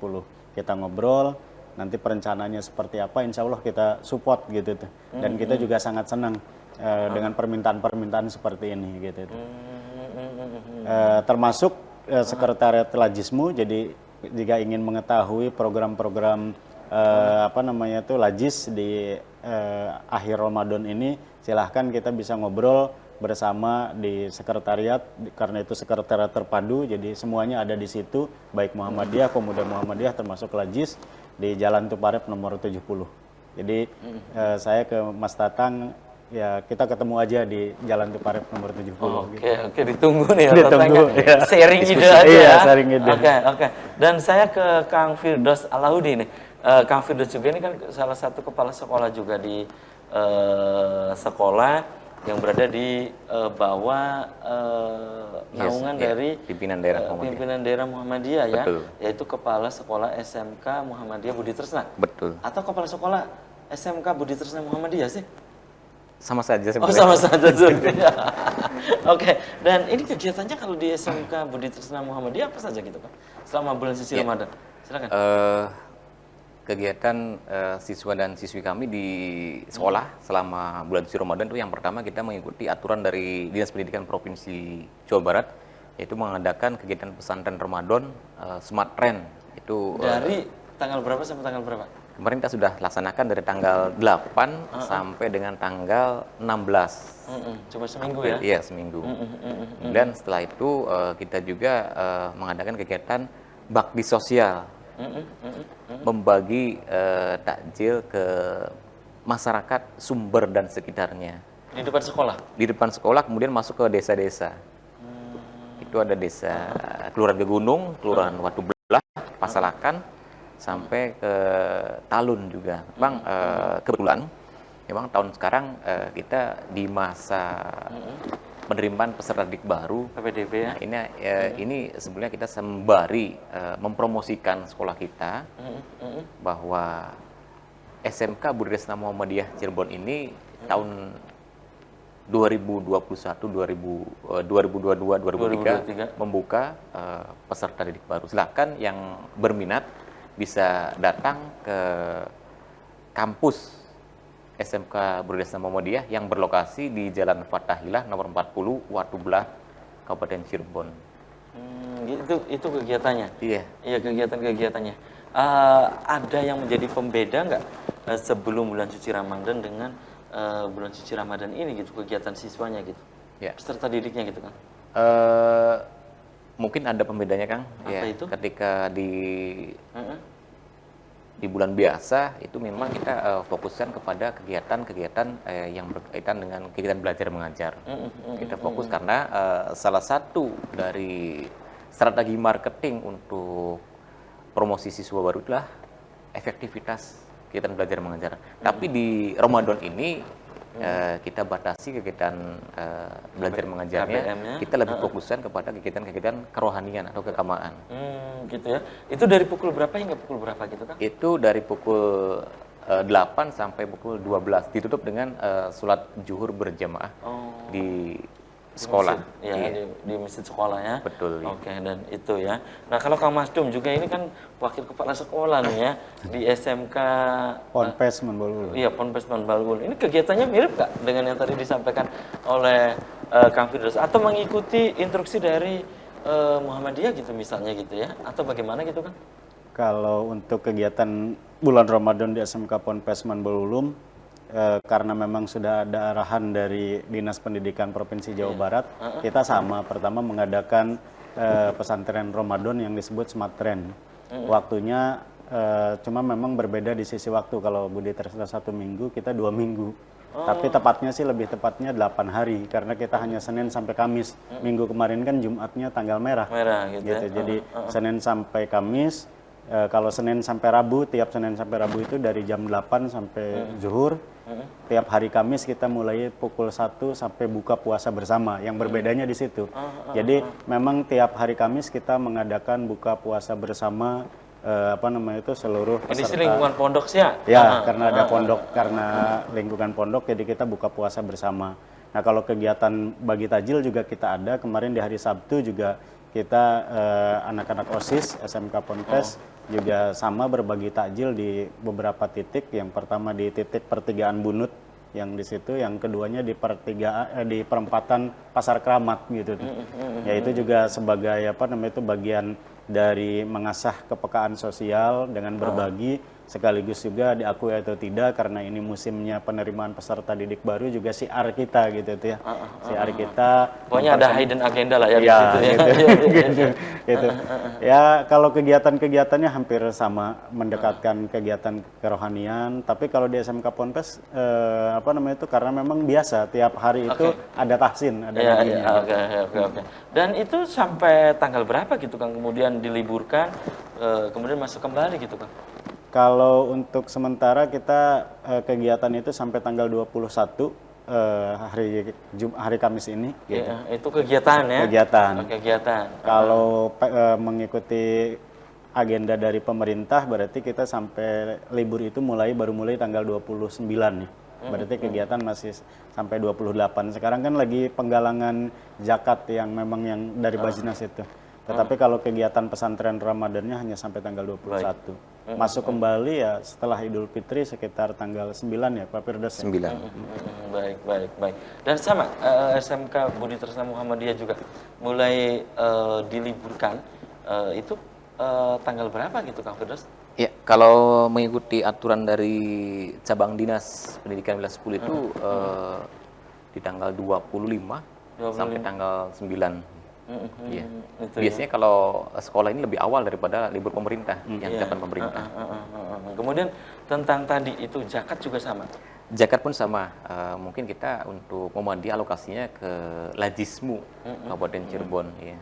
Kita ngobrol, nanti perencanaannya seperti apa, insya Allah kita support gitu tuh. Dan kita juga sangat senang dengan permintaan-permintaan seperti ini gitu tuh. Termasuk sekretariat Lajismu. Jadi jika ingin mengetahui program-program Lajis di akhir Ramadan ini, silahkan kita bisa ngobrol bersama di sekretariat, karena itu sekretariat terpadu, jadi semuanya ada di situ, baik Muhammadiyah, pemuda Muhammadiyah termasuk Lajis di Jalan Tuparep nomor 70. Jadi saya ke Mas Tatang, ya kita ketemu aja di Jalan Tuparep nomor 70. Oke, ditunggu nih ya. Ditunggu, ya. Sharing ide aja Iya, ya. sharing ide. Oke. Dan saya ke Kang Firdaus Alauddin nih. Kang Firdaus juga ini kan salah satu kepala sekolah juga di sekolah yang berada di bawah naungan dari pimpinan daerah Muhammadiyah ya, Betul. yaitu Kepala Sekolah SMK Muhammadiyah Budi Tresna. Betul. Atau Kepala Sekolah SMK Budi Tresna Muhammadiyah sih? Sama saja Oh, sebenarnya. sama saja juga. Oke, dan ini kegiatannya kalau di SMK Budi Tresna Muhammadiyah apa saja gitu Pak? Selama bulan suci Ramadan. Silakan. Kegiatan siswa dan siswi kami di sekolah selama bulan suci Ramadan itu yang pertama kita mengikuti aturan dari Dinas Pendidikan Provinsi Jawa Barat, yaitu mengadakan kegiatan pesantren Ramadan Smart Trend. Itu Dari tanggal berapa sampai tanggal berapa? kemarin kita sudah laksanakan dari tanggal 8 sampai dengan tanggal 16. Cuma seminggu ya? Iya, seminggu. Dan setelah itu kita juga mengadakan kegiatan bakti sosial, membagi takjil ke masyarakat Sumber dan sekitarnya. Di depan sekolah? Di depan sekolah, kemudian masuk ke desa-desa. Itu ada desa Kelurahan Gunung, Kelurahan Watu Belah, Pasalakan, sampai ke Talun juga. Bang, kebetulan memang tahun sekarang kita di masa penerimaan peserta didik baru PPDB ya? Nah, ini sebenarnya kita sembari mempromosikan sekolah kita bahwa SMK Budi Tresna Muhammadiyah Cirebon ini tahun 2021, 2022, 2023 membuka peserta didik baru. Silakan yang berminat bisa datang ke kampus SMK Budi Tresna Muhammadiyah yang berlokasi di Jalan Fathahilah nomor 40 Watu Belah, Kabupaten Cirebon. Itu kegiatannya? Iya. Iya, kegiatannya. Ada yang menjadi pembeda nggak sebelum bulan suci Ramadan dengan bulan suci Ramadan ini gitu, kegiatan siswanya gitu? Ya. Peserta didiknya gitu kan? Mungkin ada pembedanya, Kang. Apa itu? Ketika di bulan biasa itu memang kita fokuskan kepada kegiatan-kegiatan yang berkaitan dengan kegiatan belajar mengajar. Kita fokus karena salah satu dari strategi marketing untuk promosi siswa baru adalah efektivitas kegiatan belajar mengajar. Tapi di Ramadan ini kita batasi kegiatan belajar mengajarnya, kita lebih fokuskan kepada kegiatan-kegiatan kerohanian atau keagamaan. Gitu ya. Itu dari pukul berapa hingga pukul berapa gitu kan? Itu dari pukul 8 sampai pukul 12, ditutup dengan sholat zuhur berjamaah di sekolah. Ya, Iya. di masjid sekolah ya. Betul. Iya. Oke, dan itu ya. Nah, kalau Kang Masdum juga ini kan wakil kepala sekolah nih ya di SMK Ponpes Manbolulu. iya, Ponpes Manbalul. Ini kegiatannya mirip nggak dengan yang tadi disampaikan oleh Kang Firdaus atau mengikuti instruksi dari Muhammadiyah gitu misalnya gitu ya? Atau bagaimana gitu kan? Kalau untuk kegiatan bulan Ramadan di SMK Ponpes Manbolulu, karena memang sudah ada arahan dari Dinas Pendidikan Provinsi Jawa Barat, kita sama pertama mengadakan pesantren Ramadan yang disebut Smartren. Waktunya cuma memang berbeda di sisi waktu. Kalau Budi Tresna 1 minggu, kita 2 minggu. Tapi tepatnya sih lebih tepatnya 8 hari karena kita hanya Senin sampai Kamis. Minggu kemarin kan Jumatnya tanggal merah. Merah gitu, ya. Jadi Senin sampai Kamis. Kalau Senin sampai Rabu, tiap Senin sampai Rabu itu dari jam 8 sampai zuhur. Tiap hari Kamis kita mulai pukul 1 sampai buka puasa bersama. Yang berbedanya di situ. Jadi memang tiap hari Kamis kita mengadakan buka puasa bersama seluruh Ini peserta. sih lingkungan pondok sih ya? Ya, karena ada pondok, karena lingkungan pondok, jadi kita buka puasa bersama. Nah, kalau kegiatan bagi takjil juga kita ada. Kemarin di hari Sabtu juga kita anak-anak OSIS SMK Ponpes juga sama berbagi takjil di beberapa titik. Yang pertama di titik pertigaan Bunut yang di situ, yang keduanya di di perempatan Pasar Keramat gitu tuh. Ya itu juga sebagai bagian dari mengasah kepekaan sosial dengan berbagi, sekaligus juga diakui atau tidak karena ini musimnya penerimaan peserta didik baru juga siar kita gitu tuh ya. Siar kita Pokoknya ada hidden agenda lah ya di ya, situ ya. gitu. Ya, kalau kegiatan-kegiatannya hampir sama, mendekatkan kegiatan kerohanian, tapi kalau di SMK Ponpes karena memang biasa tiap hari itu ada tahsin, ada Iya, nabinya. oke. Dan itu sampai tanggal berapa gitu Kang? Kemudian diliburkan, kemudian masuk kembali gitu Kang? Kalau untuk sementara kita kegiatan itu sampai tanggal 21 hari Kamis ini gitu. Iya, itu kegiatan ya? Kegiatan. Oh, kegiatan. Kalau mengikuti agenda dari pemerintah berarti kita sampai libur itu baru mulai tanggal 29 nih. Berarti kegiatan masih sampai 28. Sekarang kan lagi penggalangan zakat yang memang yang dari Bajnas itu. Tetapi kalau kegiatan pesantren Ramadannya hanya sampai tanggal 21. Masuk kembali ya setelah Idul Fitri sekitar tanggal 9 ya Pak Firdaus. 9. Baik. Dan sama SMK Budi Tresna Muhammadiyah juga mulai diliburkan itu tanggal berapa gitu Kang Firdaus? Ya, kalau mengikuti aturan dari cabang dinas pendidikan wilayah 10 itu di tanggal 25 sampai tanggal 9. Iya. Biasanya kalau sekolah ini lebih awal daripada libur pemerintah, yang kapan pemerintah. Kemudian tentang tadi itu zakat juga sama. Zakat pun sama. Mungkin kita untuk Muhammadiyah alokasinya ke Lajismu Kabupaten Cirebon. Ya.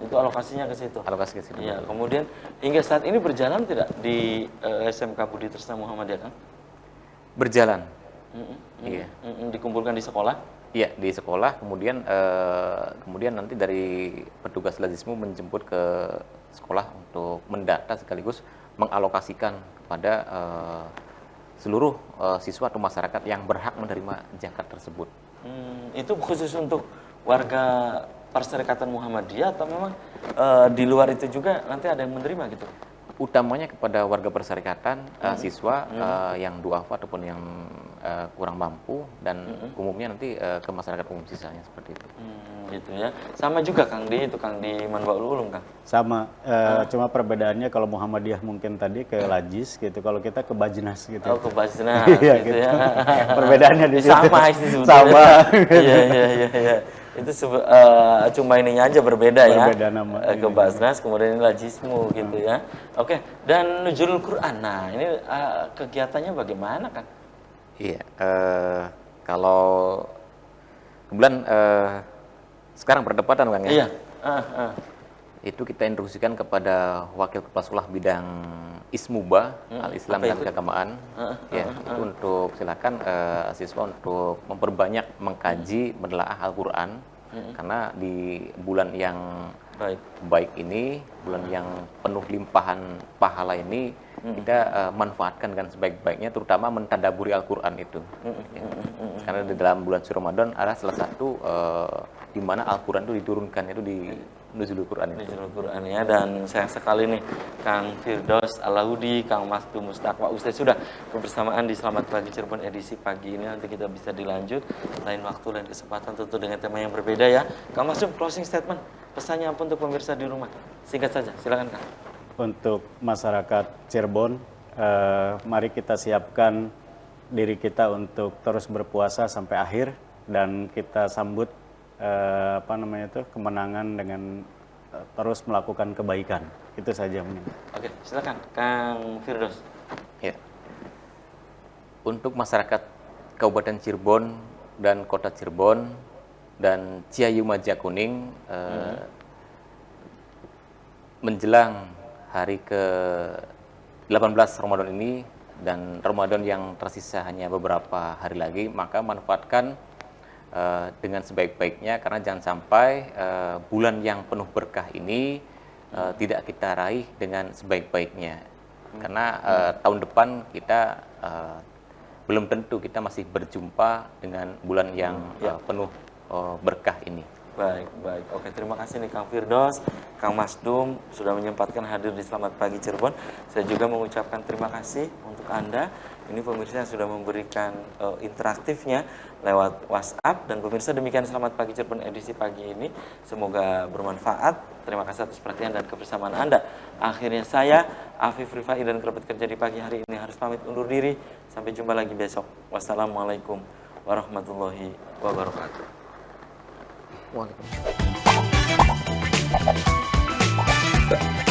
Itu alokasinya ke situ. Alokasi ke situ. Ya, kemudian hingga saat ini berjalan tidak di SMK Budi Tresna Muhammadiyah kan? Berjalan. Iya. Dikumpulkan di sekolah? Iya, di sekolah. Kemudian nanti dari petugas Lajismu menjemput ke sekolah untuk mendata sekaligus mengalokasikan kepada seluruh siswa atau masyarakat yang berhak menerima zakat tersebut. Itu khusus untuk warga Perserikatan Muhammadiyah atau memang di luar itu juga nanti ada yang menerima gitu? Utamanya kepada warga perserikatan, siswa yang duafa ataupun yang kurang mampu, dan umumnya nanti ke masyarakat umum sisanya seperti itu. Gitu ya. Sama juga Kang di Manbaul Ulum Kang. Sama, cuma perbedaannya kalau Muhammadiyah mungkin tadi ke Lajis gitu, kalau kita ke Bajnas gitu. Oh, ke Bajnas Iya, gitu ya. Perbedaannya di situ. Sama itu sebetulnya. Sama. Iya. Itu cuma ininya aja berbeda ya. Berbeda nama. Ke Bajnas kemudian ini Lajismu gitu ya. Oke, dan Nuzulul Quran. Nah, ini kegiatannya bagaimana Kang? Iya, kalau kebetulan sekarang berdepatan Kang ya. Iya. Itu kita instruksikan kepada Wakil Kepala Sekolah bidang Ismuba, Al-Islam dan Keagamaan. Ya, itu untuk silakan siswa untuk memperbanyak mengkaji, menelaah Al-Qur'an. Karena di bulan yang baik ini, bulan yang penuh limpahan pahala ini, kita manfaatkan dengan sebaik-baiknya, terutama mentadaburi Al-Quran itu. Ya. Karena di dalam bulan suci Ramadan adalah salah satu di mana Al-Quran itu diturunkan, itu di Nuzulul Quran itu. Nuzulul Quran ya. Dan sayang sekali nih Kang Firdaus Alahudi, Kang Masdum Mustaqwa Ustaz sudah kebersamaan di Selamat Pagi Cirebon edisi pagi ini. Nanti kita bisa dilanjut lain waktu dan kesempatan tentu dengan tema yang berbeda ya. Kang Masdum, closing statement, pesannya apa untuk pemirsa di rumah? Singkat saja, silakan Kang. Untuk masyarakat Cirebon, mari kita siapkan diri kita untuk terus berpuasa sampai akhir dan kita sambut kemenangan dengan terus melakukan kebaikan. Itu saja mungkin. Oke, silakan Kang Firdaus. Ya. Untuk masyarakat Kabupaten Cirebon dan Kota Cirebon dan Ciayu Majakuning, menjelang hari ke-18 Ramadan ini dan Ramadan yang tersisa hanya beberapa hari lagi, maka manfaatkan dengan sebaik-baiknya, karena jangan sampai bulan yang penuh berkah ini tidak kita raih dengan sebaik-baiknya. Karena tahun depan kita belum tentu kita masih berjumpa dengan bulan yang penuh berkah ini. Baik, baik. Oke, terima kasih nih Kang Firdaus, Kang Masdum sudah menyempatkan hadir di Selamat Pagi Cirebon. Saya juga mengucapkan terima kasih untuk Anda. Ini pemirsa yang sudah memberikan interaktifnya lewat WhatsApp. Dan pemirsa, demikian Selamat Pagi Cirebon edisi pagi ini. Semoga bermanfaat. Terima kasih atas perhatian dan kebersamaan Anda. Akhirnya saya, Afif Rifai dan kerabat kerja di pagi hari ini harus pamit undur diri. Sampai jumpa lagi besok. Wassalamualaikum warahmatullahi wabarakatuh. Waalaikumsalam.